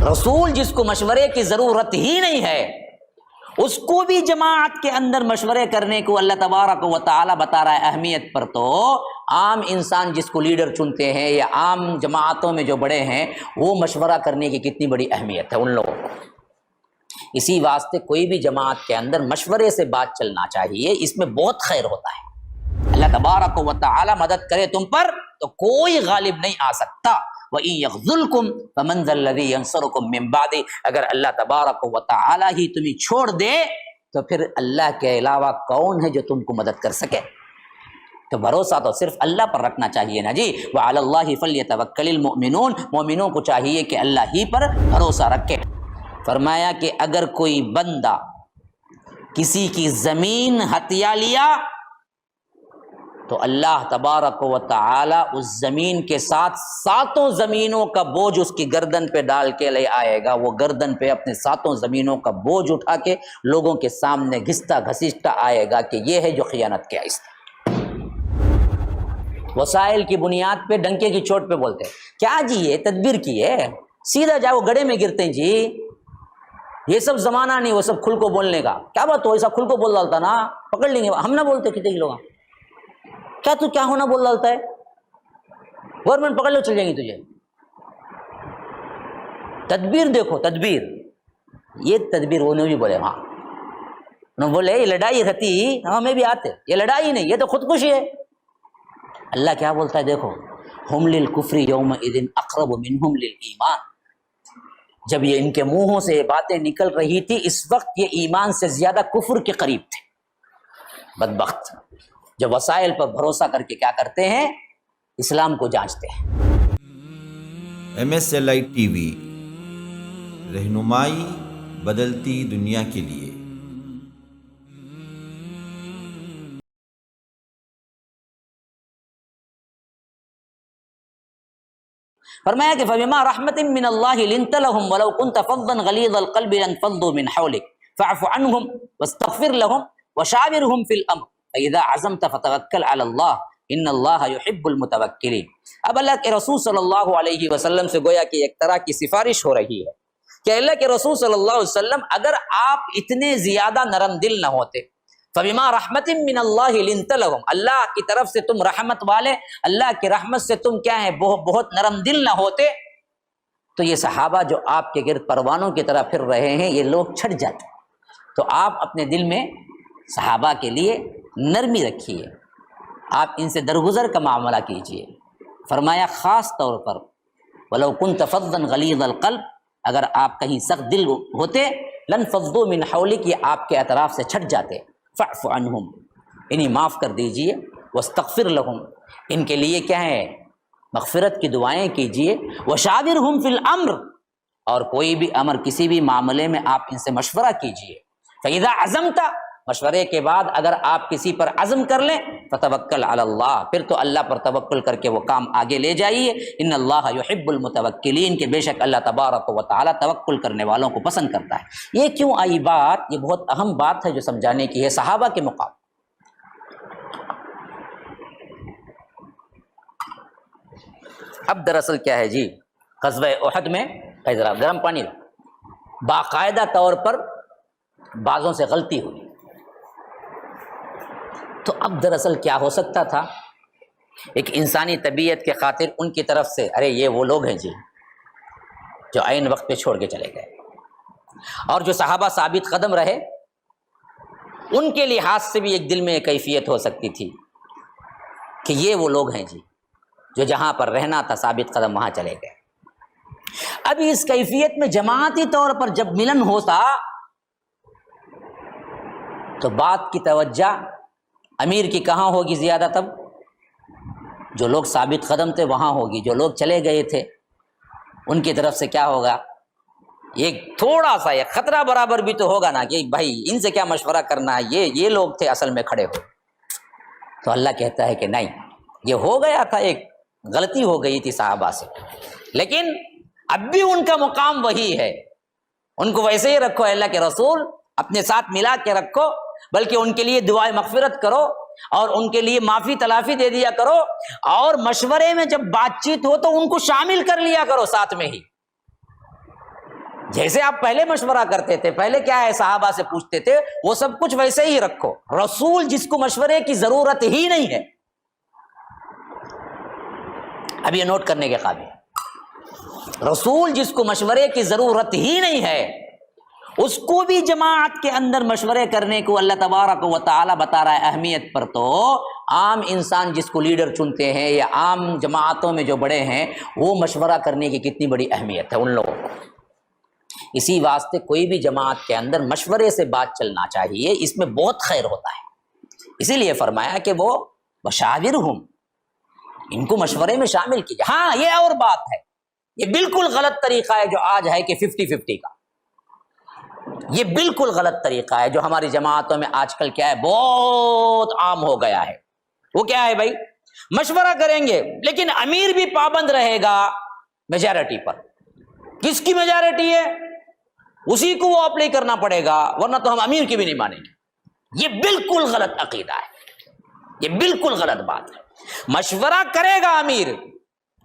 رسول جس کو مشورے کی ضرورت ہی نہیں ہے اس کو بھی جماعت کے اندر مشورے کرنے کو اللہ تبارک و تعالی بتا رہا ہے اہمیت پر، تو عام انسان جس کو لیڈر چنتے ہیں یا عام جماعتوں میں جو بڑے ہیں وہ مشورہ کرنے کی کتنی بڑی اہمیت ہے ان لوگوں کو۔ اسی واسطے کوئی بھی جماعت کے اندر مشورے سے بات چلنا چاہیے، اس میں بہت خیر ہوتا ہے۔ اللہ تبارک و تعالی مدد کرے تم پر تو کوئی غالب نہیں آ سکتا۔ وَإِن يَخْذُلْكُمْ فَمَنْ ذَا الَّذِي يَنصُرُكُم مِّن بَعْدِهِ، اگر اللہ تبارک و تعالی ہی تمہیں چھوڑ دے تو پھر اللہ کے علاوہ کون ہے جو تم کو مدد کر سکے؟ تو بھروسہ تو صرف اللہ پر رکھنا چاہیے نا جی۔ وَعَلَى اللَّهِ فَلْيَتَوَكَّلِ الْمُؤْمِنُونَ، مومنوں کو چاہیے کہ اللہ ہی پر بھروسہ رکھے۔ فرمایا کہ اگر کوئی بندہ کسی کی زمین ہتھیا لیا تو اللہ تبارک و تعالی اس زمین کے ساتھ ساتوں زمینوں کا بوجھ اس کی گردن پہ ڈال کے لے آئے گا۔ وہ گردن پہ اپنے ساتوں زمینوں کا بوجھ اٹھا کے لوگوں کے سامنے گھستا گھسیٹتا آئے گا کہ یہ ہے جو خیانت کیا اس نے۔ وسائل کی بنیاد پہ ڈنکے کی چوٹ پہ بولتے ہیں کیا جی یہ تدبیر کی ہے، سیدھا جاؤ گڑھے میں گرتے ہیں جی، یہ سب زمانہ نہیں وہ سب کھل کو بولنے کا۔ کیا بات ہو، ایسا کھل کو بول ڈالتا نا پکڑ لیں گے، ہم نہ بولتے کتنے لوگ کیا تو کیا ہونا بول ڈالتا ہے، گورنمنٹ پکڑ لو چل جائیں گی تجھے۔ تدبیر دیکھو تدبیر، یہ تدبیر انہوں بھی بولے، ہاں انہوں بولے یہ لڑائی رہتی ہمیں بھی آتے، یہ لڑائی نہیں یہ تو خودکشی ہے۔ اللہ کیا بولتا ہے دیکھو، ہم للکفر یومئذ اقرب منہم للایمان، جب یہ ان کے منہوں سے یہ باتیں نکل رہی تھی اس وقت یہ ایمان سے زیادہ کفر کے قریب تھے۔ بدبخت جو وسائل پر بھروسہ کر کے کیا کرتے ہیں، اسلام کو جانچتے ہیں۔ MSLI ٹی وی، رہنمائی بدلتی دنیا کے لیے۔ فرمایا کہ فَبِمَا رَحْمَةٍ مِّنَ اللَّهِ لِنْتَ لَهُمْ وَلَوْ كُنْتَ فَظًّا غَلِيظَ الْقَلْبِ لَانفَضُّوا مِنْ حَوْلِكَ فَاعْفُ عَنْهُمْ وَاسْتَغْفِرْ لَهُمْ وَشَاوِرْهُمْ فِي الْأَمْرِ فَإِذَا عَزَمْتَ فَتَوَكَّلْ عَلَى اللَّهِ إِنَّ اللَّهَ يُحِبُّ الْمُتَوَكِّلِينَ۔ اب اللہ کے رسول صلی اللہ علیہ وسلم سے گویا کہ ایک طرح کی سفارش ہو رہی ہے کہ اللہ کے رسول صلی اللہ علیہ وسلم اگر آپ اتنے زیادہ نرم دل نہ ہوتے، فَبِمَا رَحْمَةٍ مِّنَ اللَّهِ لِنْتَ لَهُمْ، اللہ کی طرف سے تم رحمت والے، اللہ کی رحمت سے تم کیا ہیں بہت نرم دل نہ ہوتے تو یہ صحابہ جو آپ کے گرد پروانوں کی طرح پھر رہے ہیں یہ لوگ چھٹ جاتے۔ تو آپ اپنے دل میں صحابہ کے لیے نرمی رکھیے، آپ ان سے درگزر کا معاملہ کیجیے۔ فرمایا خاص طور پر وَلَوْ كُنْتَ فَظًّا غَلِيظَ الْقَلْبِ، اگر آپ کہیں سخت دل ہوتے لَانفَضُّوا مِنْ حَوْلِكَ، یہ آپ کے اطراف سے چھٹ جاتے۔ فَاعْفُ عَنْهُمْ، انہیں معاف کر دیجیے، وَاسْتَغْفِرْ لَهُمْ، ان کے لیے کیا ہے مغفرت کی دعائیں کیجیے، وَشَاوِرْهُمْ فِي الْأَمْرِ، اور کوئی بھی امر کسی بھی معاملے میں آپ ان سے مشورہ کیجیے۔ فَإِذَا عَزَمْتَ، مشورے کے بعد اگر آپ کسی پر عزم کر لیں فَتَوَكَّلْ عَلَى اللَّهِ، پھر تو اللہ پر توکل کر کے وہ کام آگے لے جائیے۔ ان اللہ يحب المتوکلین، کہ بے شک اللہ تبارک و تعالی توکل کرنے والوں کو پسند کرتا ہے۔ یہ کیوں آئی بات؟ یہ بہت اہم بات ہے جو سمجھانے کی ہے صحابہ کے مقابلے۔ اب دراصل کیا ہے جی، غزوہ احد میں ذرا گرم پانی باقاعدہ طور پر بعضوں سے غلطی ہوئی، تو اب دراصل کیا ہو سکتا تھا، ایک انسانی طبیعت کے خاطر ان کی طرف سے ارے یہ وہ لوگ ہیں جی جو عین وقت پہ چھوڑ کے چلے گئے، اور جو صحابہ ثابت قدم رہے ان کے لحاظ سے بھی ایک دل میں ایک کیفیت ہو سکتی تھی کہ یہ وہ لوگ ہیں جی جو جہاں پر رہنا تھا ثابت قدم وہاں چلے گئے۔ ابھی اس کیفیت میں جماعتی طور پر جب ملن ہوتا تو بات کی توجہ امیر کی کہاں ہوگی زیادہ، تب جو لوگ ثابت قدم تھے وہاں ہوگی، جو لوگ چلے گئے تھے ان کی طرف سے کیا ہوگا، ایک تھوڑا سا ایک خطرہ برابر بھی تو ہوگا نا کہ بھائی ان سے کیا مشورہ کرنا ہے، یہ لوگ تھے اصل میں کھڑے ہو۔ تو اللہ کہتا ہے کہ نہیں، یہ ہو گیا تھا، ایک غلطی ہو گئی تھی صحابہ سے، لیکن اب بھی ان کا مقام وہی ہے، ان کو ویسے ہی رکھو، اللہ کے رسول اپنے ساتھ ملا کے رکھو، بلکہ ان کے لیے دعائے مغفرت کرو اور ان کے لیے معافی تلافی دے دیا کرو، اور مشورے میں جب بات چیت ہو تو ان کو شامل کر لیا کرو ساتھ میں ہی۔ جیسے آپ پہلے مشورہ کرتے تھے، پہلے کیا ہے صحابہ سے پوچھتے تھے، وہ سب کچھ ویسے ہی رکھو۔ رسول جس کو مشورے کی ضرورت ہی نہیں ہے، اب یہ نوٹ کرنے کے قابل، رسول جس کو مشورے کی ضرورت ہی نہیں ہے، اس کو بھی جماعت کے اندر مشورے کرنے کو اللہ تبارک و تعالی بتا رہا ہے اہمیت پر، تو عام انسان جس کو لیڈر چنتے ہیں یا عام جماعتوں میں جو بڑے ہیں، وہ مشورہ کرنے کی کتنی بڑی اہمیت ہے ان لوگوں کو۔ اسی واسطے کوئی بھی جماعت کے اندر مشورے سے بات چلنا چاہیے، اس میں بہت خیر ہوتا ہے۔ اسی لیے فرمایا کہ وہ وشاورہم، ان کو مشورے میں شامل کیجیے۔ ہاں یہ اور بات ہے، یہ بالکل غلط طریقہ ہے جو آج ہے کہ 50-50 کا، یہ بالکل غلط طریقہ ہے جو ہماری جماعتوں میں آج کل کیا ہے بہت عام ہو گیا ہے۔ وہ کیا ہے بھائی، مشورہ کریں گے لیکن امیر بھی پابند رہے گا میجارٹی پر۔ کس کی میجارٹی ہے اسی کو وہ اپلائی کرنا پڑے گا، ورنہ تو ہم امیر کی بھی نہیں مانیں گے۔ یہ بالکل غلط عقیدہ ہے، یہ بالکل غلط بات ہے۔ مشورہ کرے گا امیر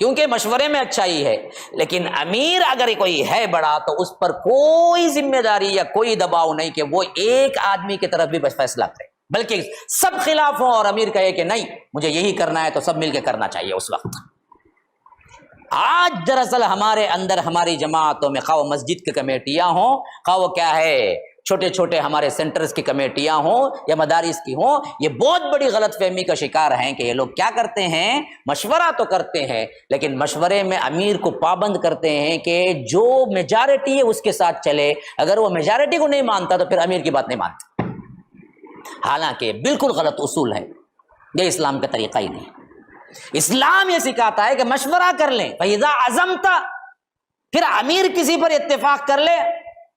کیونکہ مشورے میں اچھائی ہے، لیکن امیر اگر کوئی ہے بڑا تو اس پر کوئی ذمہ داری یا کوئی دباؤ نہیں کہ وہ ایک آدمی کی طرف بھی بس فیصلہ کرے، بلکہ سب خلاف ہوں اور امیر کہے کہ نہیں مجھے یہی کرنا ہے، تو سب مل کے کرنا چاہیے اس وقت۔ آج دراصل ہمارے اندر ہماری جماعتوں میں خواہ مسجد کی کمیٹیاں ہوں، خواہ وہ کیا ہے چھوٹے چھوٹے ہمارے سینٹرز کی کمیٹیاں ہوں یا مدارس کی ہوں، یہ بہت بڑی غلط فہمی کا شکار ہیں کہ یہ لوگ کیا کرتے ہیں، مشورہ تو کرتے ہیں لیکن مشورے میں امیر کو پابند کرتے ہیں کہ جو میجارٹی ہے اس کے ساتھ چلے، اگر وہ میجارٹی کو نہیں مانتا تو پھر امیر کی بات نہیں مانتا۔ حالانکہ بالکل غلط اصول ہے، یہ اسلام کا طریقہ ہی نہیں۔ اسلام یہ سکھاتا ہے کہ مشورہ کر لیں، فَإِذَا عَزَمْتَ، پھر امیر کسی پر اتفاق کر لے،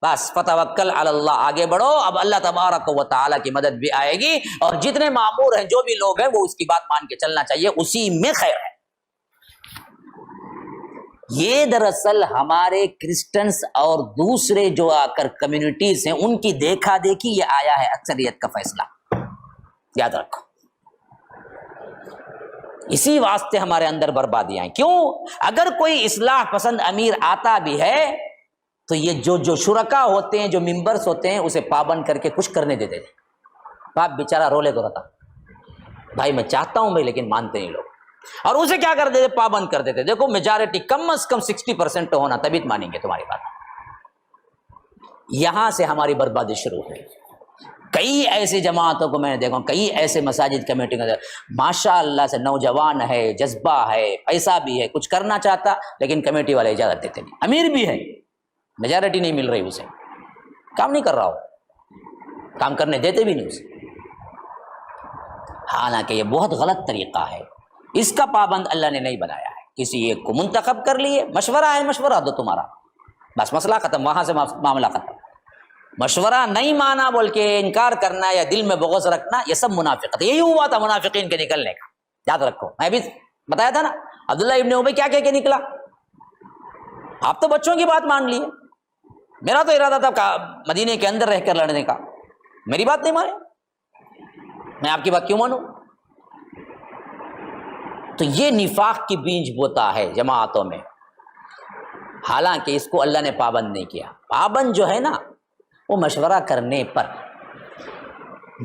بس فتوکل علی اللہ، آگے بڑھو، اب اللہ تبارک و تعالیٰ کی مدد بھی آئے گی، اور جتنے مامور ہیں جو بھی لوگ ہیں وہ اس کی بات مان کے چلنا چاہیے، اسی میں خیر ہے۔ یہ دراصل ہمارے کرسچنز اور دوسرے جو آ کر کمیونٹیز ہیں ان کی دیکھا دیکھی یہ آیا ہے اکثریت کا فیصلہ، یاد رکھو۔ اسی واسطے ہمارے اندر بربادیاں ہیں۔ کیوں؟ اگر کوئی اصلاح پسند امیر آتا بھی ہے تو یہ جو شرکا ہوتے ہیں، جو ممبرس ہوتے ہیں، اسے پابند کر کے کچھ کرنے دیتے تھے۔ باپ بیچارہ رولے کو رہتا، بھائی میں چاہتا ہوں بھائی لیکن مانتے نہیں لوگ، اور اسے کیا کر دیتے، پابند کر دیتے، دیکھو میجارٹی کم از کم 60% ہونا تبھی مانیں گے تمہاری بات۔ یہاں سے ہماری بربادی شروع ہوئی۔ کئی ایسی جماعتوں کو میں نے دیکھا، کئی ایسے مساجد کمیٹی میں ماشاء اللہ سے نوجوان ہے، جذبہ ہے، پیسہ بھی ہے، کچھ کرنا چاہتا لیکن کمیٹی والے اجازت دیتے نہیں، امیر بھی ہے، میجارٹی نہیں مل رہی اسے، کام نہیں کر رہا ہو، کام کرنے دیتے بھی نہیں اسے۔ حالانکہ یہ بہت غلط طریقہ ہے، اس کا پابند اللہ نے نہیں بنایا ہے۔ کسی ایک کو منتخب کر لیے، مشورہ ہے، مشورہ دو تمہارا، بس مسئلہ ختم، وہاں سے معاملہ ختم۔ مشورہ نہیں مانا بول کے انکار کرنا یا دل میں بغض رکھنا، یہ سب منافقت ہے۔ یہی ہوا تھا منافقین کے نکلنے کا، یاد رکھو۔ میں بھی بتایا تھا نا عبداللہ ابن ابی کیا کہہ کے نکلا، آپ تو بچوں کی بات مان لیے، میرا تو ارادہ تھا مدینے کے اندر رہ کر لڑنے کا، میری بات نہیں مانے، میں آپ کی بات کیوں مانوں؟ تو یہ نفاق کی بیج بوتا ہے جماعتوں میں، حالانکہ اس کو اللہ نے پابند نہیں کیا۔ پابند جو ہے نا وہ مشورہ کرنے پر،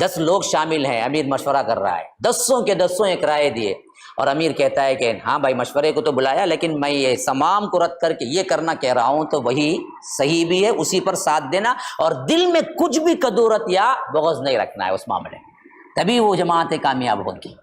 10 لوگ شامل ہیں، امیر مشورہ کر رہا ہے، 10 کے 10 ایک رائے دیے، اور امیر کہتا ہے کہ ہاں بھائی مشورے کو تو بلایا لیکن میں یہ تمام کو رد کر کے یہ کرنا کہہ رہا ہوں، تو وہی صحیح بھی ہے، اسی پر ساتھ دینا، اور دل میں کچھ بھی کدورت یا بغض نہیں رکھنا ہے اس معاملے، تبھی وہ جماعتیں کامیاب ہوگی۔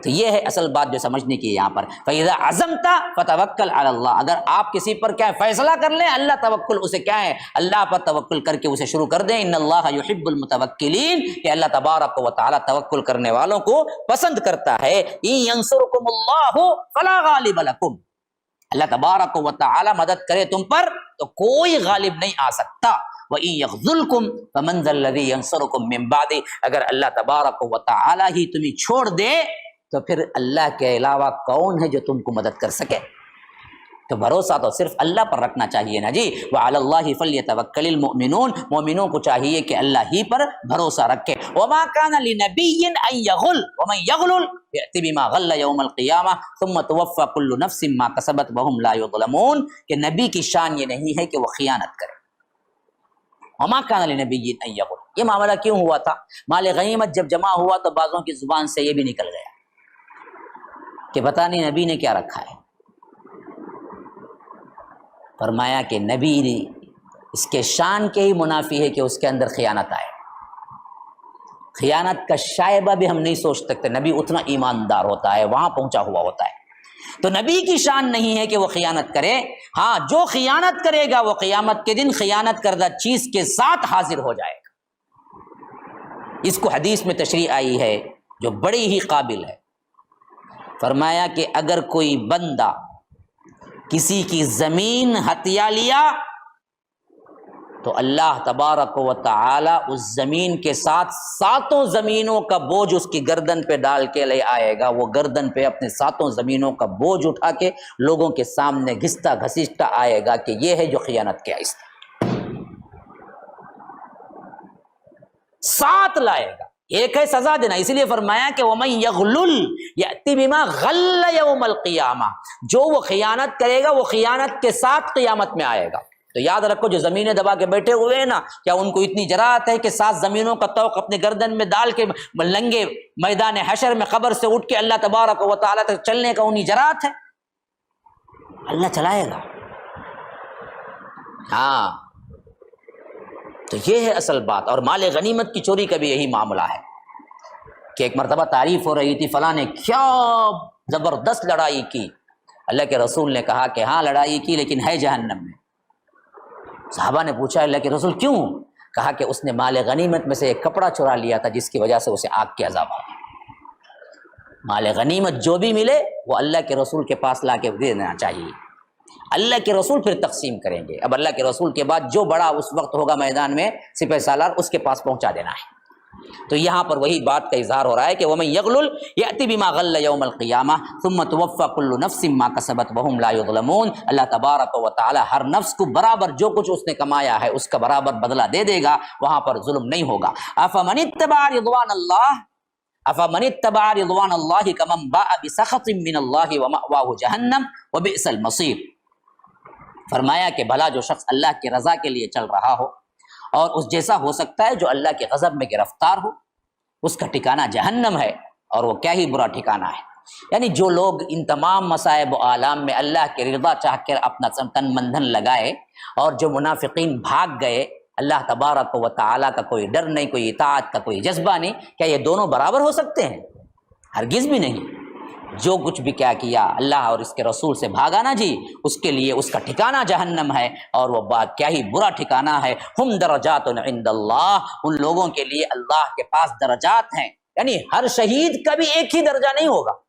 تو یہ ہے اصل بات جو سمجھنے کی ہے یہاں پر۔ فَإِذَا عَزَمْتَ فَتَوَكَّلْ عَلَى اللَّهِ، اگر آپ کسی پر کیا ہے فیصلہ کر لیں، اللہ توکل، اسے کیا ہے اللہ پر توکل کر کے اسے شروع کر دیں۔ ان اللہ یحب المتوکلین، کہ اللہ تبارک و تعالی توکل کرنے والوں کو پسند کرتا ہے۔ ان ینصرکم اللہ فلا غالب لکم، اللہ تبارک و تعالی مدد کرے تم پر تو کوئی غالب نہیں آ سکتا۔ وَإِن يَخْذُلْكُمْ فَمَنْ ذَا الَّذِي يَنصُرُكُم مِّن بَعْدِهِ، اگر اللہ تبارک و تعالی ہی تمہیں چھوڑ دے تو پھر اللہ کے علاوہ کون ہے جو تم کو مدد کر سکے؟ تو بھروسہ تو صرف اللہ پر رکھنا چاہیے نا جی. وعلی اللہ فلیتوکل المؤمنون، مومنوں کو چاہیے کہ اللہ ہی پر بھروسہ رکھے. وما کان لنبی ان یغل ومن یغل یأتی بما غل یوم القیامہ ثم توفی کل نفس ما کسبت وهم لا یظلمون، کہ نبی کی شان یہ نہیں ہے کہ وہ خیانت کرے. وما کان لنبی ان یغل، یہ معاملہ کیوں ہوا تھا؟ مال غنیمت جب جمع ہوا تو بعضوں کی زبان سے یہ بھی نکل گیا کہ پتہ نہیں نبی نے کیا رکھا ہے. فرمایا کہ نبی اس کے شان کے ہی منافی ہے کہ اس کے اندر خیانت آئے. خیانت کا شائبہ بھی ہم نہیں سوچ سکتے. نبی اتنا ایماندار ہوتا ہے، وہاں پہنچا ہوا ہوتا ہے. تو نبی کی شان نہیں ہے کہ وہ خیانت کرے. ہاں، جو خیانت کرے گا وہ قیامت کے دن خیانت کردہ چیز کے ساتھ حاضر ہو جائے گا. اس کو حدیث میں تشریح آئی ہے جو بڑی ہی قابل ہے. فرمایا کہ اگر کوئی بندہ کسی کی زمین ہتھیا لیا تو اللہ تبارک و تعالی اس زمین کے ساتھ 7 زمینوں کا بوجھ اس کی گردن پہ ڈال کے لے آئے گا. وہ گردن پہ اپنے 7 زمینوں کا بوجھ اٹھا کے لوگوں کے سامنے گھستا گھسیٹتا آئے گا کہ یہ ہے جو خیانت کیا. اس 7 لائے گا. ایک ہے سزا دینا، اسی لیے فرمایا کہ وَمَن يَغْلُلْ يَأْتِ بِمَا غَلَّ يَوْمَ الْقِيَامَةِ، جو وہ خیانت کرے گا وہ خیانت کے ساتھ قیامت میں آئے گا. تو یاد رکھو جو زمینیں دبا کے بیٹھے ہوئے ہیں نا، کیا ان کو اتنی جرأت ہے کہ 7 زمینوں کا طوق اپنے گردن میں ڈال کے لنگے میدان حشر میں قبر سے اٹھ کے اللہ تبارک و تعالیٰ تک چلنے کا انہیں جرأت ہے؟ اللہ چلائے گا. ہاں، تو یہ ہے اصل بات. اور مال غنیمت کی چوری کا بھی یہی معاملہ ہے کہ ایک مرتبہ تعریف ہو رہی تھی فلاں نے کیا زبردست لڑائی کی. اللہ کے رسول نے کہا کہ ہاں لڑائی کی لیکن ہے جہنم میں. صحابہ نے پوچھا اللہ کے رسول کیوں؟ کہا کہ اس نے مال غنیمت میں سے ایک کپڑا چرا لیا تھا جس کی وجہ سے اسے آگ کے عذاب ہوا. مال غنیمت جو بھی ملے وہ اللہ کے رسول کے پاس لا کے دے دینا چاہیے. اللہ کے رسول پھر تقسیم کریں گے. اب اللہ کے رسول کے بعد جو بڑا اس وقت ہوگا میدان میں سپہ سالار، اس کے پاس پہنچا دینا ہے. تو یہاں پر وہی بات کا اظہار ہو رہا ہے کہ وَمَن يَغْلُلْ يَأْتِ بِمَا غَلَّ يَوْمَ الْقِيَامَةِ ثُمَّ تُوَفَّى كُلُّ نَفْسٍ مَا كَسَبَتْ وَهُمْ لَا يُظْلَمُونَ. اللہ تبارک و تعالی ہر نفس کو برابر جو کچھ اس نے کمایا ہے اس کا برابر بدلہ دے دے گا. وہاں پر ظلم نہیں ہوگا. أَفَمَنِ اتَّبَعَ رِضْوَانَ اللَّهِ كَمَنْ بَاءَ بِسَخَطٍ مِّنَ اللَّهِ وَمَأْوَاهُ جَهَنَّمُ وَبِئْسَ الْمَصِيرُ. فرمایا کہ بھلا جو شخص اللہ کی رضا کے لیے چل رہا ہو اور اس جیسا ہو سکتا ہے جو اللہ کے غضب میں گرفتار ہو، اس کا ٹھکانہ جہنم ہے اور وہ کیا ہی برا ٹھکانہ ہے. یعنی جو لوگ ان تمام مصائب و آلام میں اللہ کی رضا چاہ کر اپنا تن من دھن لگائے اور جو منافقین بھاگ گئے، اللہ تبارک و تعالیٰ کا کوئی ڈر نہیں، کوئی اطاعت کا کوئی جذبہ نہیں، کیا یہ دونوں برابر ہو سکتے ہیں؟ ہرگز بھی نہیں. جو کچھ بھی کیا اللہ اور اس کے رسول سے بھاگا نا جی، اس کے لیے اس کا ٹھکانہ جہنم ہے اور وہ بات کیا ہی برا ٹھکانہ ہے. ہم درجات عند اللہ، ان لوگوں کے لیے اللہ کے پاس درجات ہیں. یعنی ہر شہید کا بھی ایک ہی درجہ نہیں ہوگا،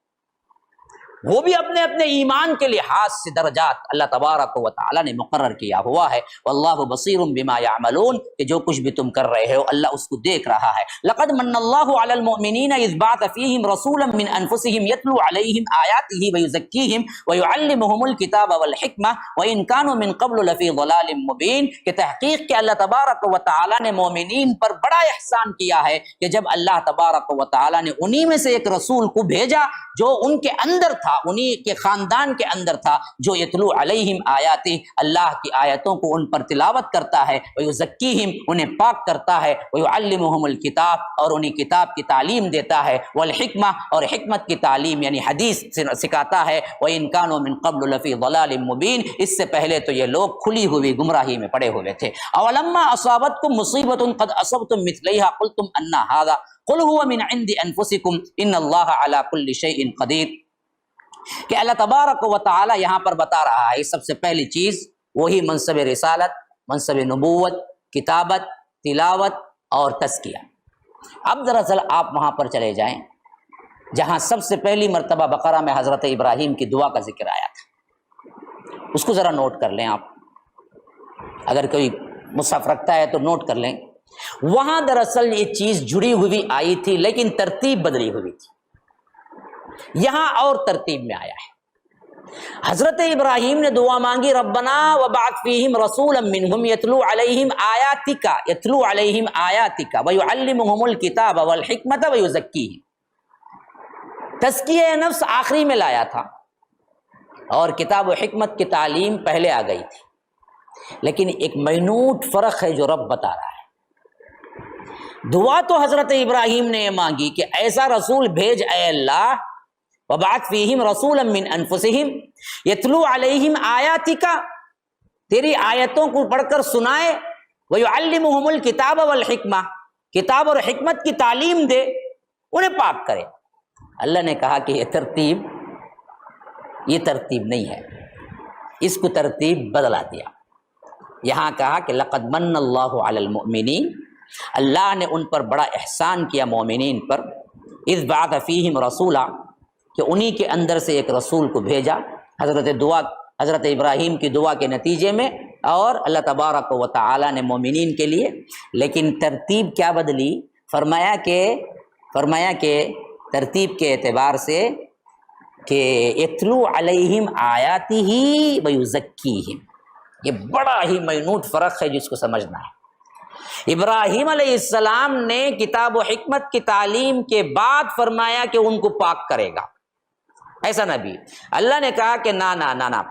وہ بھی اپنے اپنے ایمان کے لحاظ سے درجات اللہ تبارک و تعالی نے مقرر کیا ہوا ہے. واللہ بصیر بما یعملون، کہ جو کچھ بھی تم کر رہے ہو اللہ اس کو دیکھ رہا ہے. لقد من اللہ علی المؤمنین اذ بعث فیہم رسولا من انفسہم یتلو علیہم آیاتہ ویزکیہم ویعلمہم الکتاب والحکمہ وان کانوا من قبل لفی ضلال مبین. کہ تحقیق کہ اللہ تبارک و تعالی نے مومنین پر بڑا احسان کیا ہے کہ جب اللہ تبارک و تعالی نے انہی میں سے ایک رسول کو بھیجا جو ان کے اندر تھا، انہی کے خاندان کے اندر تھا، جو یتلو علیہم آیاتی، اللہ کی آیتوں کو ان پر تلاوت کرتا ہے، ویزکیہم، انہیں پاک کرتا ہے، ویعلمہم الکتاب، اور انہیں کتاب کی تعلیم دیتا ہے، والحکمہ، اور حکمت کی تعلیم یعنی حدیث سکھاتا ہے، وَإِن كَانُوا مِن قَبْلُ لَفِي ضَلَالٍ مُبِينٍ، اس سے پہلے تو یہ لوگ کھلی ہوئی گمراہی میں پڑے ہوئے تھے. اولما اصابتکم مصیبۃ قد اصبتم مثلیہا قلتم ان ھذا قل هو من عند انفسکم ان اللہ علی کل شیء قدیر. کہ اللہ تبارک و تعالی یہاں پر بتا رہا ہے سب سے پہلی چیز وہی منصب رسالت، منصب نبوت، کتابت، تلاوت اور تزکیہ. اب دراصل آپ وہاں پر چلے جائیں جہاں سب سے پہلی مرتبہ بقرہ میں حضرت ابراہیم کی دعا کا ذکر آیا تھا. اس کو ذرا نوٹ کر لیں آپ، اگر کوئی مصحف رکھتا ہے تو نوٹ کر لیں. وہاں دراصل یہ چیز جڑی ہوئی آئی تھی لیکن ترتیب بدلی ہوئی تھی. یہاں اور ترتیب میں آیا ہے. حضرت ابراہیم نے دعا مانگی ربنا وبعث فیہم رسولا منہم یتلو علیہم آیاتک ویعلمہم الکتاب والحکمت ویزکیہم. تزکیہ نفس آخری میں لایا تھا اور کتاب و حکمت کی تعلیم پہلے آ گئی تھی، لیکن ایک منوٹ فرق ہے جو رب بتا رہا ہے. دعا تو حضرت ابراہیم نے یہ مانگی کہ ایسا رسول بھیج اے اللہ، وبعث فیہم رسولا من انفسہم یتلو علیہم آیاتک، تیری آیتوں کو پڑھ کر سنائے، ویعلمہم الکتاب والحکمہ، کتاب اور حکمت کی تعلیم دے، انہیں پاک کرے. اللہ نے کہا کہ یہ ترتیب نہیں ہے، اس کو ترتیب بدلا دیا. یہاں کہا کہ لقد من اللہ علی المؤمنین، اللہ نے ان پر بڑا احسان کیا مومنین پر، اذ بعث فیہم رسولا، کہ انہی کے اندر سے ایک رسول کو بھیجا. حضرت ابراہیم کی دعا کے نتیجے میں، اور اللہ تبارک و تعالی نے مومنین کے لیے. لیکن ترتیب کیا بدلی؟ فرمایا کہ ترتیب کے اعتبار سے کہ یتلو علیہم آیاتہ ویزکیہم، یہ بڑا ہی مینوٹ فرق ہے جس کو سمجھنا ہے. ابراہیم علیہ السلام نے کتاب و حکمت کی تعلیم کے بعد فرمایا کہ ان کو پاک کرے گا. ایسا نبی اللہ نے کہا کہ نا،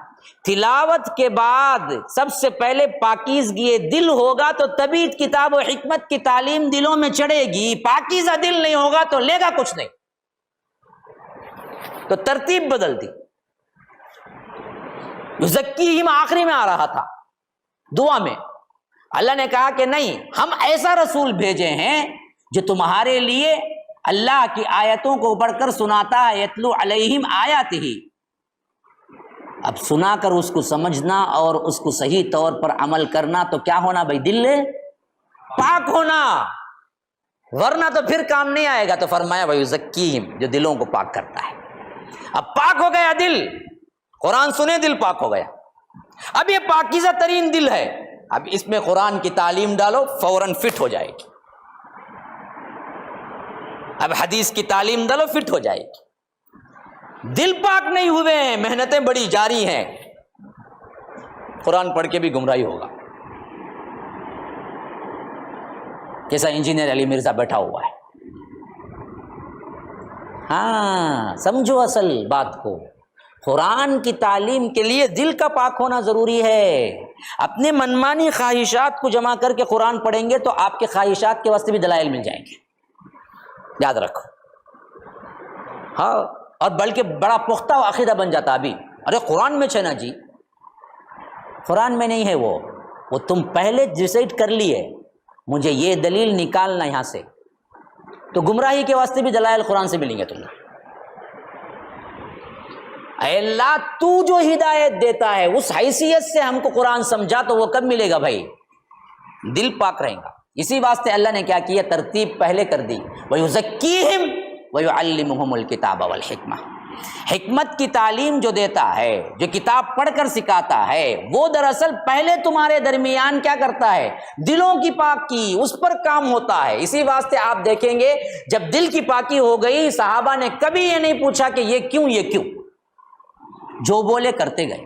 تلاوت کے بعد سب سے پہلے پاکیزگی دل ہوگا تو تبھی کتاب و حکمت کی تعلیم دلوں میں چڑھے گی. پاکیزہ دل نہیں ہوگا تو لے گا کچھ نہیں. تو ترتیب بدل دی. یزکیہم آخری میں آ رہا تھا دعا میں. اللہ نے کہا کہ نہیں، ہم ایسا رسول بھیجے ہیں جو تمہارے لیے اللہ کی آیتوں کو پڑھ کر سناتا ہے، یتلو علیہم آیاتہ. اب سنا کر اس کو سمجھنا اور اس کو صحیح طور پر عمل کرنا تو کیا ہونا بھائی؟ دل پاک ہونا، ورنہ تو پھر کام نہیں آئے گا. تو فرمایا ویزکیہم، جو دلوں کو پاک کرتا ہے. اب پاک ہو گیا دل، قرآن سنے دل پاک ہو گیا. اب یہ پاکیزہ ترین دل ہے، اب اس میں قرآن کی تعلیم ڈالو فوراً فٹ ہو جائے گی. اب حدیث کی تعلیم ڈالو فٹ ہو جائے گی. دل پاک نہیں ہوئے ہیں، محنتیں بڑی جاری ہیں، قرآن پڑھ کے بھی گمراہی ہوگا. جیسا انجینئر علی مرزا بیٹھا ہوا ہے. ہاں سمجھو اصل بات کو، قرآن کی تعلیم کے لیے دل کا پاک ہونا ضروری ہے. اپنے منمانی خواہشات کو جمع کر کے قرآن پڑھیں گے تو آپ کے خواہشات کے واسطے بھی دلائل مل جائیں گے، یاد رکھو. ہاں، اور بلکہ بڑا پختہ عقیدہ بن جاتا. ابھی ارے قرآن میں چھنا جی، قرآن میں نہیں ہے وہ تم پہلے ڈیسائیڈ کر لیے مجھے یہ دلیل نکالنا یہاں سے، تو گمراہی کے واسطے بھی دلائل قرآن سے ملیں گے تمہیں. اے اللہ تو جو ہدایت دیتا ہے اس حیثیت سے ہم کو قرآن سمجھا، تو وہ کب ملے گا بھائی؟ دل پاک رہیں گا. اسی واسطے اللہ نے کیا کیا؟ ترتیب پہلے کر دی. وَيُزَكِّيهِمْ وَيُعَلِّمُهُمُ الْكِتَابَ وَالْحِكْمَةَ. حکمت کی تعلیم جو دیتا ہے، جو کتاب پڑھ کر سکھاتا ہے، وہ دراصل پہلے تمہارے درمیان کیا کرتا ہے؟ دلوں کی پاکی، اس پر کام ہوتا ہے. اسی واسطے آپ دیکھیں گے جب دل کی پاکی ہو گئی، صحابہ نے کبھی یہ نہیں پوچھا کہ یہ کیوں. جو بولے کرتے گئے.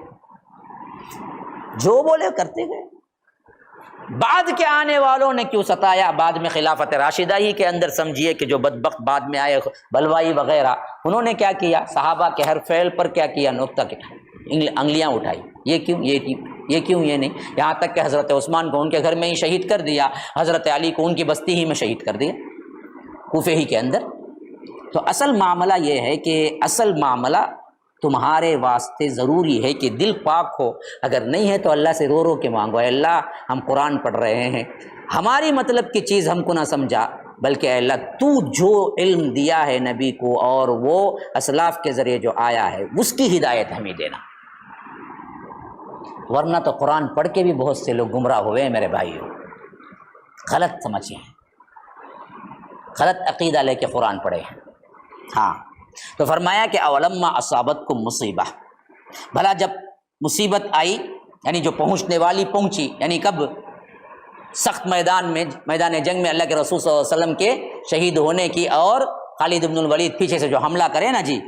بعد کے آنے والوں نے کیوں ستایا؟ بعد میں خلافت راشدہ ہی کے اندر سمجھیے کہ جو بدبخت بعد میں آئے بلوائی وغیرہ، انہوں نے کیا کیا؟ صحابہ کے ہر فعل پر کیا کیا؟ نقطہ انگلیاں اٹھائی. یہ کیوں یہ نہیں. یہاں تک کہ حضرت عثمان کو ان کے گھر میں ہی شہید کر دیا، حضرت علی کو ان کی بستی ہی میں شہید کر دیا، کوفے ہی کے اندر. تو اصل معاملہ یہ ہے کہ اصل معاملہ تمہارے واسطے ضروری ہے کہ دل پاک ہو. اگر نہیں ہے تو اللہ سے رو کے مانگو، اے اللہ ہم قرآن پڑھ رہے ہیں، ہماری مطلب کی چیز ہم کو نہ سمجھا، بلکہ اے اللہ تو جو علم دیا ہے نبی کو اور وہ اسلاف کے ذریعے جو آیا ہے اس کی ہدایت ہمیں دینا. ورنہ تو قرآن پڑھ کے بھی بہت سے لوگ گمراہ ہوئے ہیں میرے بھائیوں، غلط سمجھے ہیں، غلط عقیدہ لے کے قرآن پڑھے ہیں. ہاں تو فرمایا کہ اولما اصابتکم مصیبہ، بھلا جب مصیبت آئی، یعنی جو پہنچنے والی پہنچی، یعنی کب؟ سخت میدان جنگ میں اللہ کے رسول صلی اللہ علیہ وسلم کے شہید ہونے کی، اور خالد بن الولید پیچھے سے جو حملہ کرے نا جی،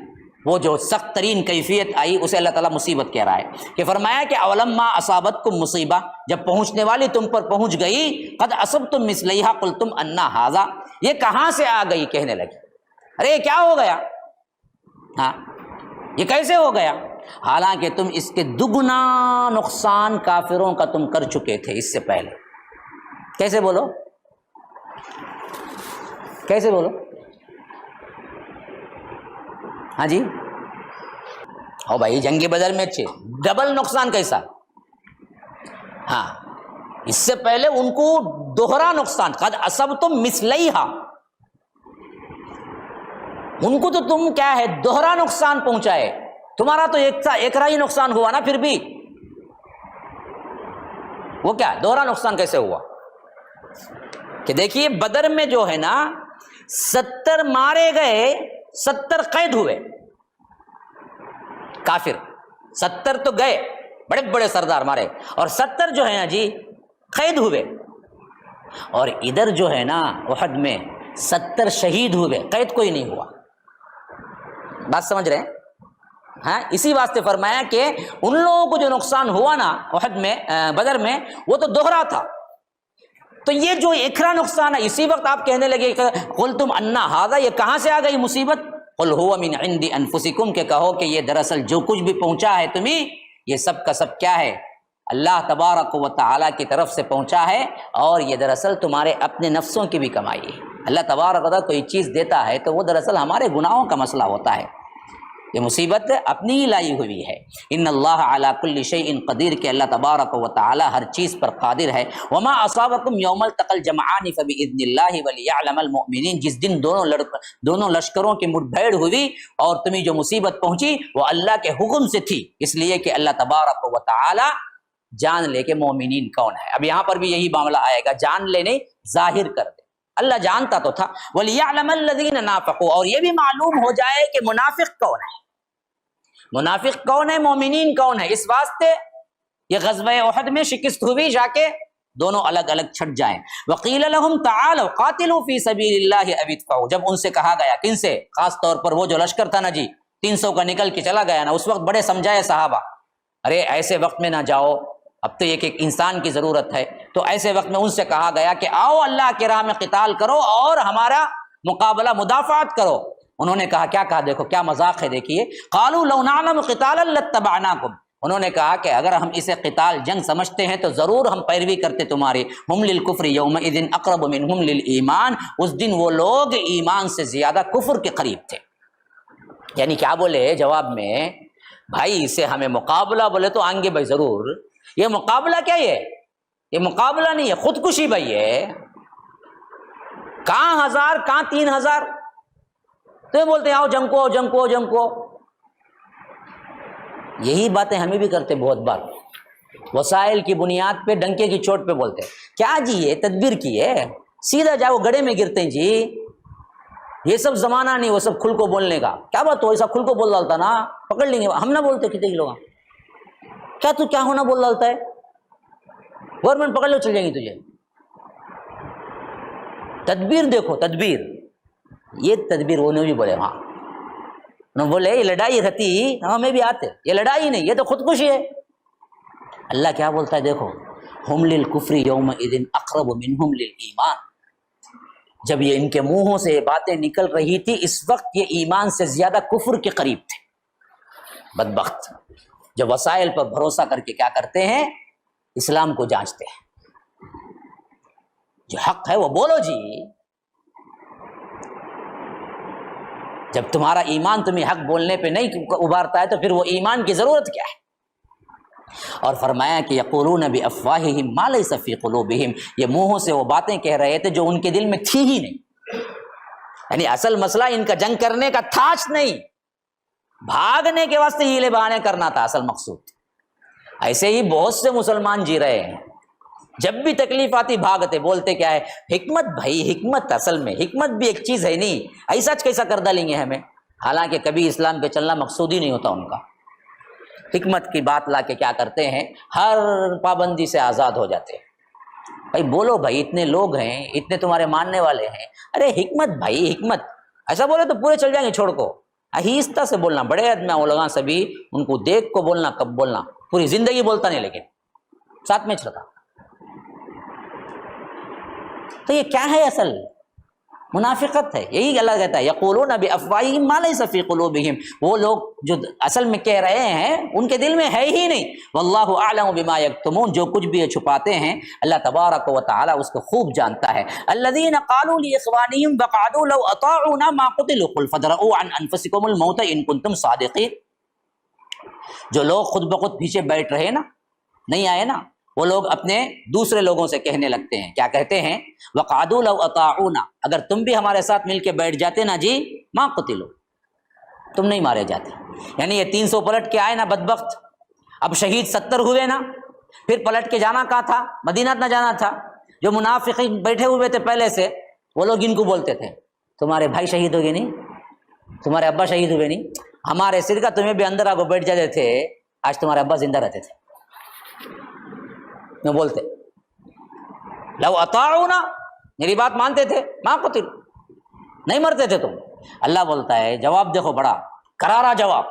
وہ جو سخت ترین کیفیت آئی اسے اللہ تعالیٰ مصیبت کہہ رہا ہے کہ فرمایا کہ اولما اصابتکم مصیبہ، جب پہنچنے والی تم پر پہنچ گئی، قد اصبتم مثلیہا قلتم انا ھذا، یہ کہاں سے آ گئی کہنے لگی، ارے کیا ہو گیا، ہاں یہ کیسے ہو گیا، حالانکہ تم اس کے دگنا نقصان کافروں کا تم کر چکے تھے اس سے پہلے۔ کیسے بولو، کیسے بولو، ہاں جی، او بھائی جنگ بدر میں ڈبل نقصان کیسا، ہاں اس سے پہلے ان کو دوہرا نقصان، قد اصبتم مثلیہا، ان کو تو تم کیا ہے دوہرا نقصان پہنچائے، تمہارا تو ایک ہی نقصان ہوا نا، پھر بھی وہ کیا دوہرا نقصان کیسے ہوا کہ دیکھیے بدر میں جو ہے نا 70 مارے گئے، 70 قید ہوئے، کافر 70 تو گئے، بڑے بڑے سردار مارے، اور 70 جو ہے نا جی قید ہوئے، اور ادھر جو ہے نا احد میں 70 شہید ہوئے، قید کوئی نہیں ہوا، بات سمجھ رہے ہیں؟ ہاں اسی واسطے فرمایا کہ ان لوگوں کو جو نقصان ہوا نا احد میں بدر میں وہ تو دوہرا تھا، تو یہ جو ایکھرا نقصان ہے اسی وقت آپ کہنے لگے کہ قلتم انا ھذا، یہ کہاں سے آ گئی مصیبت، قل ھو من عند انفسکم، کہ کہو کہ یہ دراصل جو کچھ بھی پہنچا ہے تمہیں یہ سب کا سب کیا ہے اللہ تبارک و تعالیٰ کی طرف سے پہنچا ہے، اور یہ دراصل تمہارے اپنے نفسوں کی بھی کمائی ہے۔ اللہ تبارک و تعالیٰ کوئی چیز دیتا ہے تو وہ دراصل ہمارے گناہوں کا مسئلہ ہوتا ہے، یہ مصیبت اپنی ہی لائی ہوئی ہے۔ ان اللہ علی کل شیء قدیر، کہ اللہ تبارک و تعالی ہر چیز پر قادر ہے۔ وما اصابکم یوم التقى الجمعان فباذن اللہ وليعلم المؤمنین، جس دن دونوں لشکروں کی مٹ بھیڑ ہوئی اور تمہیں جو مصیبت پہنچی وہ اللہ کے حکم سے تھی، اس لیے کہ اللہ تبارک و تعالی جان لے کہ مومنین کون ہے۔ اب یہاں پر بھی یہی معاملہ آئے گا، جان لینے ظاہر کر دے، اللہ جانتا تو تھا۔ وَلِيَعْلَمَ الَّذِينَ نَافَقُوا، اور یہ بھی معلوم ہو جائے کہ منافق کون ہے، منافق کون ہے، مومنین کون ہے، اس واسطے یہ غزوہ احد میں شکست ہوئی، جا کے دونوں الگ الگ چھٹ جائیں۔ وَقِيلَ لَهُمْ تَعَالَوْا قَاتِلُوا فِي سَبِيلِ اللَّهِ أَوِ ادْفَعُوا، جب ان سے کہا گیا، کن سے، خاص طور پر وہ جو لشکر تھا نا جی 300 کا نکل کے چلا گیا نا، اس وقت بڑے سمجھائے صحابہ، ارے ایسے وقت میں نہ جاؤ، اب تو ایک انسان کی ضرورت ہے، تو ایسے وقت میں ان سے کہا گیا کہ آؤ اللہ کی راہ میں قتال کرو اور ہمارا مقابلہ مدافعت کرو۔ انہوں نے کہا، کیا کہا، دیکھو کیا مذاق ہے، دیکھیے، قالوا لو نعلم قتالا لاتبعناکم، انہوں نے کہا کہ اگر ہم اسے قتال جنگ سمجھتے ہیں تو ضرور ہم پیروی کرتے تمہاری۔ ہم للکفر یومئذ اقرب منہم للایمان، اس دن وہ لوگ ایمان سے زیادہ کفر کے قریب تھے۔ یعنی کیا بولے جواب میں، بھائی اسے ہمیں مقابلہ بولے تو آئیں گے بھائی ضرور، یہ مقابلہ کیا، یہ مقابلہ نہیں ہے، خودکشی بھائی ہے، کہاں 1000 کہاں 3000، تو یہ بولتے ہیں آؤ جنگ کو، آؤ جنگ کو، آؤ جنگ کو۔ یہی باتیں ہمیں بھی کرتے بہت بار، وسائل کی بنیاد پہ ڈنکے کی چوٹ پہ بولتے ہیں، کیا جی یہ تدبیر کی ہے، سیدھا جاؤ گڑھے میں گرتے ہیں جی، یہ سب زمانہ نہیں وہ سب کھل کو بولنے کا، کیا بات ہو، ایسا کھل کو بول ڈالتا نا پکڑ لیں گے، ہم نہ بولتے کتنے لوگ، کیا تو کیا ہونا بول ڈالتا ہے، گورنمنٹ پکڑ لو چل جائیں گی تجھے۔ تدبیر دیکھو، تدبیر، یہ تدبیر وہ نہیں بھی بولے، ہاں انہوں بولے یہ لڑائی رہتی ہمیں بھی آتے، یہ لڑائی نہیں، یہ تو خودکشی ہے۔ اللہ کیا بولتا ہے دیکھو، ہم للکفر یومئذ اقرب منہم للایمان، جب یہ ان کے منہوں سے یہ باتیں نکل رہی تھی اس وقت یہ ایمان سے زیادہ کفر کے قریب تھے۔ بدبخت جو وسائل پر بھروسہ کر کے کیا کرتے ہیں، اسلام کو جانچتے ہیں، جو حق ہے وہ بولو جی، جب تمہارا ایمان تمہیں حق بولنے پہ نہیں ابھارتا ہے تو پھر وہ ایمان کی ضرورت کیا ہے۔ اور فرمایا کہ یقولون بافواہہم ما لیس فی قلوبہم، یہ منہوں سے وہ باتیں کہہ رہے تھے جو ان کے دل میں تھی ہی نہیں، یعنی اصل مسئلہ ان کا جنگ کرنے کا تھا نہیں، بھاگنے کے واسطے ہیلے بہانے کرنا تھا اصل مقصود۔ ایسے ہی بہت سے مسلمان جی رہے ہیں، جب بھی تکلیف آتی بھاگتے، بولتے کیا ہے، حکمت، بھائی حکمت، اصل میں حکمت بھی ایک چیز ہے نہیں، ایسا کیسا کر ڈالیں گے ہمیں، حالانکہ کبھی اسلام پہ چلنا مقصود ہی نہیں ہوتا ان کا۔ حکمت کی بات لا کے کیا کرتے ہیں، ہر پابندی سے آزاد ہو جاتے ہیں۔ بھائی بولو بھائی، اتنے لوگ ہیں، اتنے تمہارے ماننے والے ہیں، ارے حکمت بھائی حکمت، ایسا بولے تو پورے چل جائیں گے چھوڑ کو، آہستہ سے بولنا، بڑے آدمی علماء سے بھی ان کو دیکھ کو بولنا، کب بولنا، پوری زندگی بولتا نہیں لیکن ساتھ میں چلتا. تو یہ کیا ہے؟ اصل منافقت ہے. یہی اللہ کہتا ہے یقولون بافواہہم ما لیس فی قلوبہم، وہ لوگ جو اصل میں کہہ رہے ہیں ان کے دل میں ہے ہی نہیں. واللہ اعلم بما یکتمون، جو کچھ بھی یہ چھپاتے ہیں اللہ تبارک و تعالی اس کو خوب جانتا ہے. الذین قالوا لاخوانہم وقعدوا لو اطاعونا ما قتلوا قل فادرؤوا عن انفسکم الموت ان کنتم صادقین. جو لوگ خود بخود پیچھے بیٹھ رہے نا، نہیں آئے نا، وہ لوگ اپنے دوسرے لوگوں سے کہنے لگتے ہیں، کیا کہتے ہیں؟ وقعدوا لو اطاعونا، اگر تم بھی ہمارے ساتھ مل کے بیٹھ جاتے نا جی، ما قتلوا، تم نہیں مارے جاتے. یعنی یہ 300 پلٹ کے آئے نا بدبخت، اب شہید 70 ہوئے نا، پھر پلٹ کے جانا کہاں تھا؟ مدینہ نہ جانا تھا. جو منافقین بیٹھے ہوئے تھے پہلے سے، وہ لوگ ان کو بولتے تھے تمہارے بھائی شہید ہو گئے نہیں، تمہارے ابا شہید ہوئے نہیں، ہمارے سر کا تمہیں بھی اندر آ کو بیٹھ جاتے تھے، آج تمہارے ابا زندہ رہتے تھے. میں بولتے لو اطاعونا، میری بات مانتے تھے، ما قتل، نہیں مرتے تھے تم. اللہ بولتا ہے، جواب دیکھو بڑا کرارا جواب،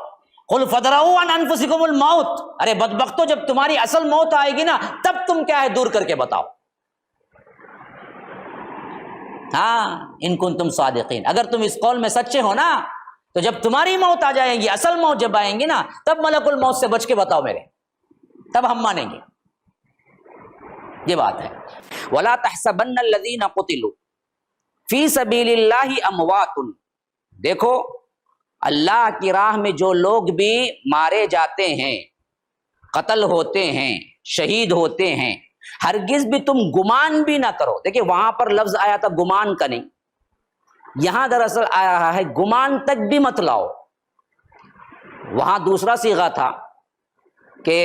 قل فادرؤوا عن انفسکم الموت، ارے بدبختو جب تمہاری اصل موت آئے گی نا تب تم کیا ہے دور کر کے بتاؤ. ہاں ان کنتم صادقین، اگر تم اس قول میں سچے ہو نا تو جب تمہاری موت آ جائے گی، اصل موت جب آئیں گی نا، تب ملک الموت سے بچ کے بتاؤ میرے، تب ہم مانیں گے. یہ بات ہے. وَلَا تَحْسَبَنَّ الَّذِينَ قُتِلُوا فِي سَبِيلِ اللَّهِ أَمْوَاتٌ، دیکھو اللہ کی راہ میں جو لوگ بھی مارے جاتے ہیں، قتل ہوتے ہیں، شہید ہوتے ہیں، ہرگز بھی تم گمان بھی نہ کرو. دیکھیں وہاں پر لفظ آیا تھا گمان کا نہیں، یہاں دراصل آیا ہے گمان تک بھی مت لاؤ. وہاں دوسرا صیغہ تھا کہ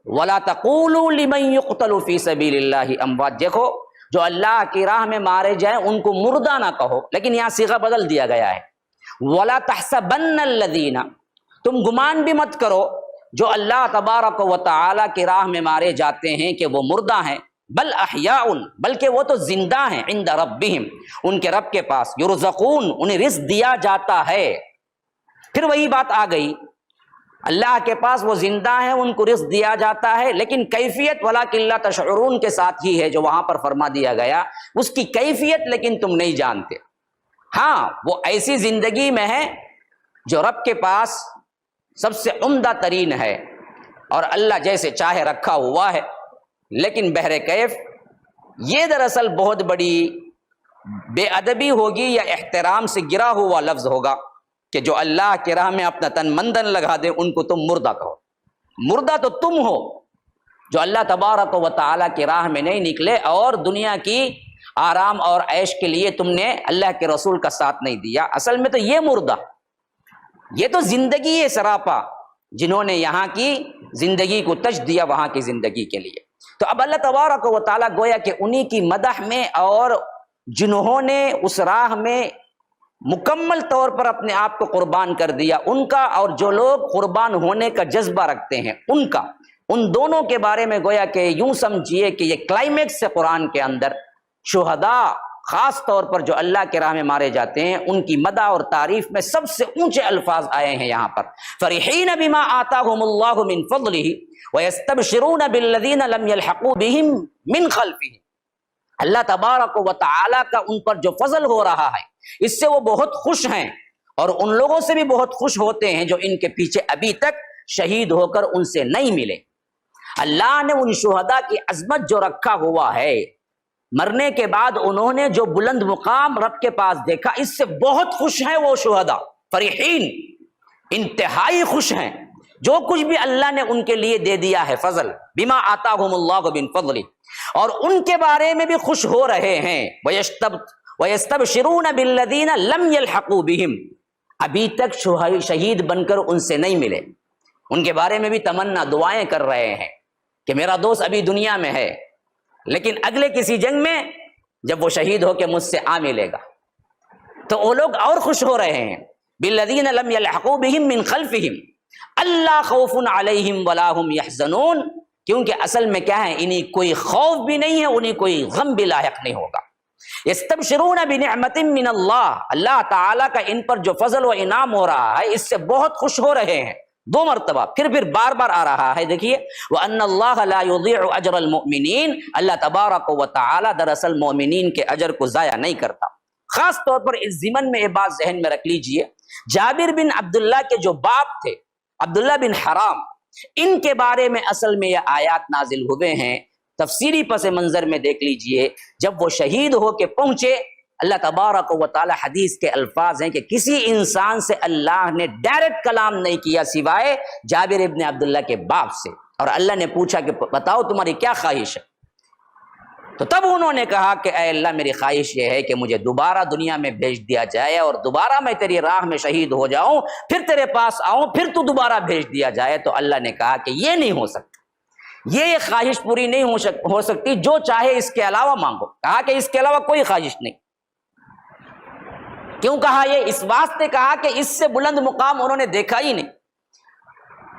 وَلَا تَقُولُوا لِمَن يُقْتَلُ فِي سَبِيلِ اللَّهِ أَمْوَاتٌ، دیکھو جو اللہ کی راہ میں مارے جائیں ان کو مردہ نہ کہو، لیکن یہاں صیغہ بدل دیا گیا ہے. وَلَا تَحْسَبَنَّ الَّذِينَ، تم گمان بھی مت کرو جو اللہ تبارک و تعالی کی راہ میں مارے جاتے ہیں کہ وہ مردہ ہیں، بل احیاء، بلکہ وہ تو زندہ ہیں، عند ربہم، ان کے رب کے پاس، یرزقون، انہیں رزق دیا جاتا ہے. پھر وہی بات آ گئی، اللہ کے پاس وہ زندہ ہیں، ان کو رزق دیا جاتا ہے، لیکن کیفیت وَلَٰكِن لَا تَشْعُرُونَ کے ساتھ ہی ہے جو وہاں پر فرما دیا گیا، اس کی کیفیت لیکن تم نہیں جانتے. ہاں وہ ایسی زندگی میں ہے جو رب کے پاس سب سے عمدہ ترین ہے اور اللہ جیسے چاہے رکھا ہوا ہے، لیکن بہر کیف یہ دراصل بہت بڑی بے ادبی ہوگی یا احترام سے گرا ہوا لفظ ہوگا کہ جو اللہ کی راہ میں اپنا تن مندن لگا دے ان کو تم مردہ کہو. مردہ تو تم ہو جو اللہ تبارک و تعالیٰ کی راہ میں نہیں نکلے اور دنیا کی آرام اور عیش کے لیے تم نے اللہ کے رسول کا ساتھ نہیں دیا. اصل میں تو یہ مردہ، یہ تو زندگی ہے سراپا، جنہوں نے یہاں کی زندگی کو تج دیا وہاں کی زندگی کے لیے. تو اب اللہ تبارک و تعالیٰ گویا کہ انہی کی مدح میں، اور جنہوں نے اس راہ میں مکمل طور پر اپنے آپ کو قربان کر دیا ان کا، اور جو لوگ قربان ہونے کا جذبہ رکھتے ہیں ان کا، ان دونوں کے بارے میں گویا کہ یوں سمجھیے کہ یہ کلائمیکس سے قرآن کے اندر شہداء خاص طور پر جو اللہ کے راہ میں مارے جاتے ہیں ان کی مدح اور تعریف میں سب سے اونچے الفاظ آئے ہیں یہاں پر. فرحین بما آتاہم اللہ من فضلہ ویستبشرون بالذین لم یلحقوا بہم من خلفہم، اللہ تبارک و تعالیٰ کا ان پر جو فضل ہو رہا ہے اس سے وہ بہت خوش ہیں، اور ان لوگوں سے بھی بہت خوش ہوتے ہیں جو ان کے پیچھے ابھی تک شہید ہو کر ان سے نہیں ملے. اللہ نے ان شہداء کی عظمت جو رکھا ہوا ہے، مرنے کے بعد انہوں نے جو بلند مقام رب کے پاس دیکھا، اس سے بہت خوش ہیں وہ شہداء. فرحین، انتہائی خوش ہیں جو کچھ بھی اللہ نے ان کے لیے دے دیا ہے فضل، بما آتاہم اللہ من فضلہ، اور ان کے بارے میں بھی خوش ہو رہے ہیں. وَيَسْتَبْشِرُونَ بِالَّذِينَ لَمْ يَلْحَقُوا بِهِمْ، ابھی تک شہید بن کر ان سے نہیں ملے، ان کے بارے میں بھی تمنا دعائیں کر رہے ہیں کہ میرا دوست ابھی دنیا میں ہے لیکن اگلے کسی جنگ میں جب وہ شہید ہو کے مجھ سے آ ملے گا. تو وہ لوگ اور خوش ہو رہے ہیں. بِالَّذِينَ لَمْ يَلْحَقُوا بِهِمْ مِنْ خَلْفِهِمْ أَلَّا خَوْفٌ عَلَيْهِمْ وَلَا هُمْ يَحْزَنُونَ، کیونکہ اصل میں کیا ہے، انہیں کوئی خوف بھی نہیں ہے، انہیں کوئی غم بھی لاحق نہیں ہوگا. یستبشرون بنعمت من اللہ، اللہ تعالیٰ کا ان پر جو فضل و انعام ہو رہا ہے اس سے بہت خوش ہو رہے ہیں. 2 مرتبہ پھر بار بار آ رہا ہے. دیکھیے وَأَنَّ اللَّهَ لَا يُضِيعُ أَجْرَ الْمُؤْمِنِينَ، اللہ تبارک و تعالیٰ دراصل مومنین کے اجر کو ضائع نہیں کرتا. خاص طور پر اس ضمن میں یہ بات ذہن میں رکھ لیجئے، جابر بن عبداللہ کے جو باپ تھے عبداللہ بن حرام، ان کے بارے میں اصل میں یہ آیات نازل ہوئے ہیں. تفسیری پس منظر میں دیکھ لیجئے، جب وہ شہید ہو کے پہنچے، اللہ تبارک و تعالی حدیث کے الفاظ ہیں کہ کسی انسان سے اللہ نے ڈائریکٹ کلام نہیں کیا سوائے جابر ابن عبداللہ کے باپ سے، اور اللہ نے پوچھا کہ بتاؤ تمہاری کیا خواہش ہے؟ تو تب انہوں نے کہا کہ اے اللہ میری خواہش یہ ہے کہ مجھے دوبارہ دنیا میں بھیج دیا جائے اور دوبارہ میں تیری راہ میں شہید ہو جاؤں، پھر تیرے پاس آؤں، پھر تو دوبارہ بھیج دیا جائے. تو اللہ نے کہا کہ یہ نہیں ہو سکتا، یہ خواہش پوری نہیں ہو سکتی، جو چاہے اس کے علاوہ مانگو. کہا کہ اس کے علاوہ کوئی خواہش نہیں. کیوں کہا یہ؟ اس واسطے کہا کہ اس سے بلند مقام انہوں نے دیکھا ہی نہیں.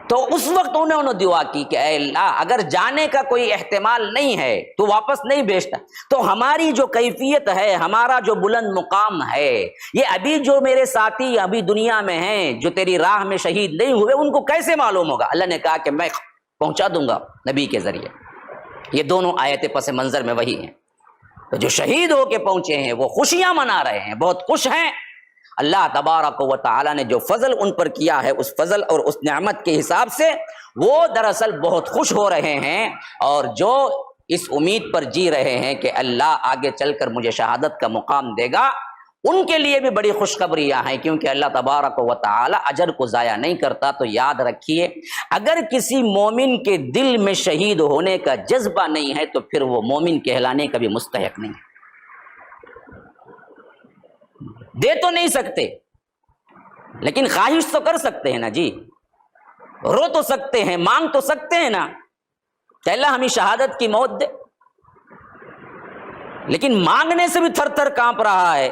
تو اس وقت انہوں نے دعا کی کہ اے اللہ اگر جانے کا کوئی احتمال نہیں ہے تو واپس نہیں بھیجتا، تو ہماری جو کیفیت ہے، ہمارا جو بلند مقام ہے، یہ ابھی جو میرے ساتھی ابھی دنیا میں ہیں جو تیری راہ میں شہید نہیں ہوئے ان کو کیسے معلوم ہوگا؟ اللہ نے کہا کہ میں پہنچا دوں گا نبی کے ذریعے. یہ دونوں آیتیں پس منظر میں وہی ہیں. تو جو شہید ہو کے پہنچے ہیں وہ خوشیاں منا رہے ہیں، بہت خوش ہیں. اللہ تبارک و تعالی نے جو فضل ان پر کیا ہے، اس فضل اور اس نعمت کے حساب سے وہ دراصل بہت خوش ہو رہے ہیں، اور جو اس امید پر جی رہے ہیں کہ اللہ آگے چل کر مجھے شہادت کا مقام دے گا، ان کے لیے بھی بڑی خوشخبریاں ہیں، کیونکہ اللہ تبارک و تعالی اجر کو ضائع نہیں کرتا. تو یاد رکھیے اگر کسی مومن کے دل میں شہید ہونے کا جذبہ نہیں ہے تو پھر وہ مومن کہلانے کا بھی مستحق نہیں ہے. دے تو نہیں سکتے لیکن خواہش تو کر سکتے ہیں نا جی، رو تو سکتے ہیں، مانگ تو سکتے ہیں نا کہ اللہ ہمیں شہادت کی موت دے. لیکن مانگنے سے بھی تھر تھر کانپ رہا ہے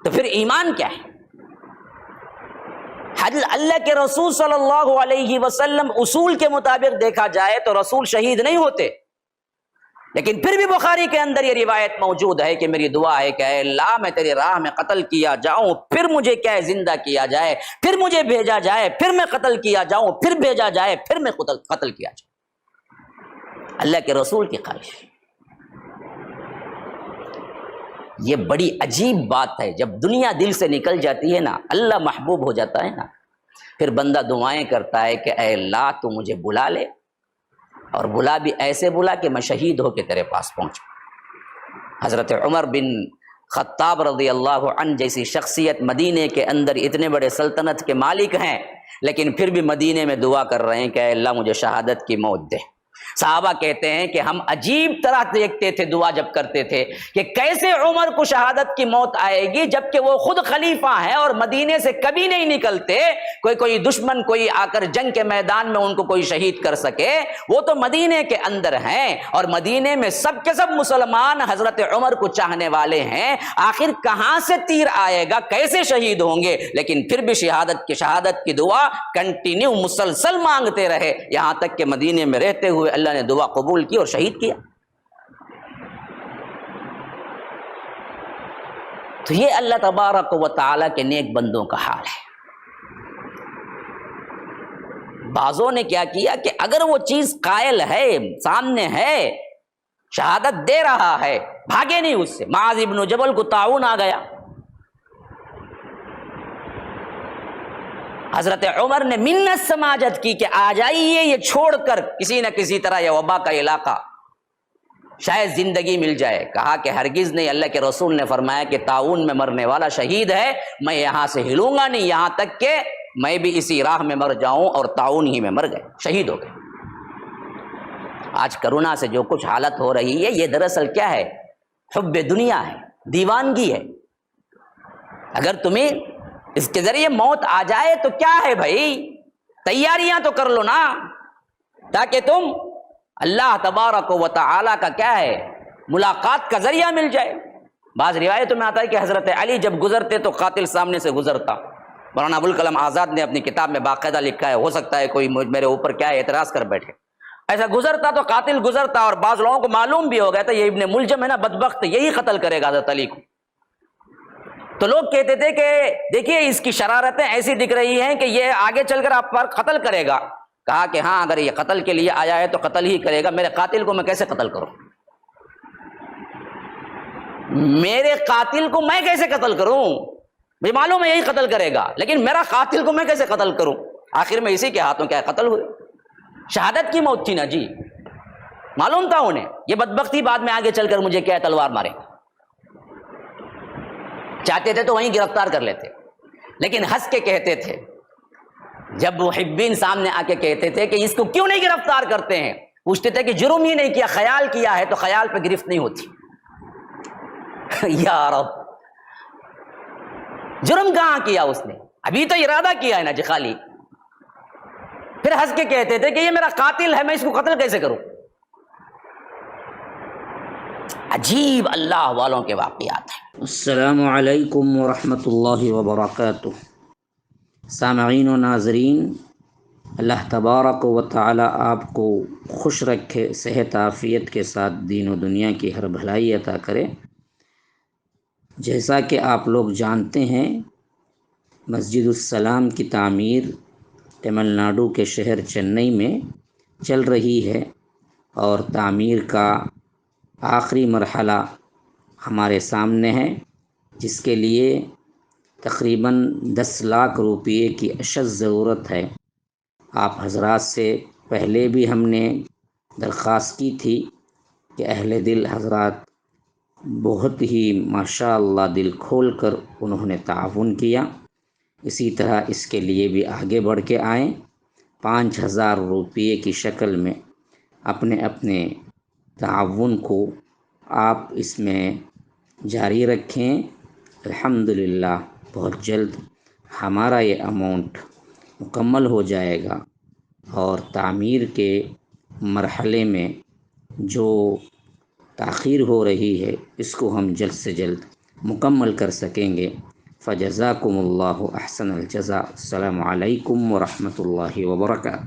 تو پھر ایمان کیا ہے؟ اللہ کے رسول صلی اللہ علیہ وسلم اصول کے مطابق دیکھا جائے تو رسول شہید نہیں ہوتے، لیکن پھر بھی بخاری کے اندر یہ روایت موجود ہے کہ میری دعا ہے کہ اے اللہ میں تیری راہ میں قتل کیا جاؤں، پھر مجھے کیا ہے زندہ کیا جائے، پھر مجھے بھیجا جائے، پھر میں قتل کیا جاؤں، پھر بھیجا جائے، پھر میں قتل کیا جاؤں. اللہ کے رسول کی خواہش. یہ بڑی عجیب بات ہے، جب دنیا دل سے نکل جاتی ہے نا، اللہ محبوب ہو جاتا ہے نا، پھر بندہ دعائیں کرتا ہے کہ اے اللہ تو مجھے بلا لے، اور بلا بھی ایسے بلا کہ میں شہید ہو کے تیرے پاس پہنچوں. حضرت عمر بن خطاب رضی اللہ عنہ جیسی شخصیت مدینے کے اندر اتنے بڑے سلطنت کے مالک ہیں، لیکن پھر بھی مدینے میں دعا کر رہے ہیں کہ اے اللہ مجھے شہادت کی موت دے. صحابہ کہتے ہیں کہ ہم عجیب طرح دیکھتے تھے دعا جب کرتے تھے کہ کیسے عمر کو شہادت کی موت آئے گی جبکہ وہ خود خلیفہ ہیں اور مدینے سے کبھی نہیں نکلتے. کوئی دشمن کوئی آ کر جنگ کے میدان میں ان کو کوئی شہید کر سکے، وہ تو مدینے کے اندر ہیں اور مدینے میں سب کے سب مسلمان حضرت عمر کو چاہنے والے ہیں. آخر کہاں سے تیر آئے گا، کیسے شہید ہوں گے؟ لیکن پھر بھی شہادت کی دعا کنٹینیو مسلسل مانگتے رہے، یہاں تک کہ مدینے میں رہتے ہوئے اللہ نے دعا قبول کی اور شہید کیا. تو یہ اللہ تبارک و تعالی کے نیک بندوں کا حال ہے. بعضوں نے کیا کیا کہ اگر وہ چیز قائل ہے، سامنے ہے، شہادت دے رہا ہے، بھاگے نہیں اس سے. معاذ ابن جبل کو طاعون آ گیا، حضرت عمر نے منت سماجت کی کہ آ جائیے یہ چھوڑ کر کسی نہ کسی طرح یہ وبا کا علاقہ، شاید زندگی مل جائے. کہا کہ ہرگز نہیں، اللہ کے رسول نے فرمایا کہ طاعون میں مرنے والا شہید ہے، میں یہاں سے ہلوں گا نہیں یہاں تک کہ میں بھی اسی راہ میں مر جاؤں. اور طاعون ہی میں مر گئے، شہید ہو گئے. آج کرونا سے جو کچھ حالت ہو رہی ہے یہ دراصل کیا ہے؟ حب دنیا ہے، دیوانگی ہے. اگر تمہیں اس کے ذریعے موت آ جائے تو کیا ہے بھائی، تیاریاں تو کر لو نا تاکہ تم اللہ تبارک و تعالی کا کیا ہے ملاقات کا ذریعہ مل جائے. بعض روایتوں میں آتا ہے کہ حضرت علی جب گزرتے تو قاتل سامنے سے گزرتا. مولانا ابوالکلام آزاد نے اپنی کتاب میں باقاعدہ لکھا ہے، ہو سکتا ہے کوئی میرے اوپر کیا ہے اعتراض کر بیٹھے. ایسا گزرتا تو قاتل گزرتا، اور بعض لوگوں کو معلوم بھی ہو گیا تھا یہ ابن ملجم ہے نا بدبخت، یہی قتل کرے گا حضرت علی کو. تو لوگ کہتے تھے کہ دیکھیے اس کی شرارتیں ایسی دکھ رہی ہیں کہ یہ آگے چل کر آپ پر قتل کرے گا. کہا کہ ہاں اگر یہ قتل کے لیے آیا ہے تو قتل ہی کرے گا، میرے قاتل کو میں کیسے قتل کروں؟ میرے قاتل کو میں کیسے قتل کروں؟ مجھے معلوم ہے یہی قتل کرے گا، لیکن میرا قاتل کو میں کیسے قتل کروں؟ آخر میں اسی کے ہاتھوں کیا قتل ہوئے، شہادت کی موت تھی نا جی. معلوم تھا انہیں یہ بدبختی بعد میں آگے چل کر مجھے کیا تلوار مارے. چاہتے تھے تو وہیں گرفتار کر لیتے، لیکن ہنس کے کہتے تھے. جب محبین سامنے آ کے کہتے تھے کہ اس کو کیوں نہیں گرفتار کرتے ہیں، پوچھتے تھے کہ جرم ہی نہیں کیا، خیال کیا ہے تو خیال پہ گرفت نہیں ہوتی. یا رب، جرم کہاں کیا اس نے؟ ابھی تو ارادہ کیا ہے نا جی خالی. پھر ہنس کے کہتے تھے کہ یہ میرا قاتل ہے، میں اس کو قتل کیسے کروں؟ عجیب اللہ والوں کے واقعات ہیں. السلام علیکم ورحمۃ اللہ وبرکاتہ. سامعین و ناظرین، اللہ تبارک و تعالی آپ کو خوش رکھے، صحت عافیت کے ساتھ دین و دنیا کی ہر بھلائی عطا کرے. جیسا کہ آپ لوگ جانتے ہیں، مسجد السلام کی تعمیر تمل ناڈو کے شہر چنئی میں چل رہی ہے، اور تعمیر کا آخری مرحلہ ہمارے سامنے ہے، جس کے لیے تقریباً 10 لاکھ روپے کی اشد ضرورت ہے. آپ حضرات سے پہلے بھی ہم نے درخواست کی تھی کہ اہل دل حضرات بہت ہی ماشاء اللہ دل کھول کر انہوں نے تعاون کیا. اسی طرح اس کے لیے بھی آگے بڑھ کے آئیں. 5000 روپے کی شکل میں اپنے اپنے تعاون کو آپ اس میں جاری رکھیں. الحمدللہ بہت جلد ہمارا یہ اماؤنٹ مکمل ہو جائے گا، اور تعمیر کے مرحلے میں جو تاخیر ہو رہی ہے اس کو ہم جلد سے جلد مکمل کر سکیں گے. فجزاکم اللہ احسن الجزاء. السلام علیکم ورحمۃ اللہ وبرکاتہ.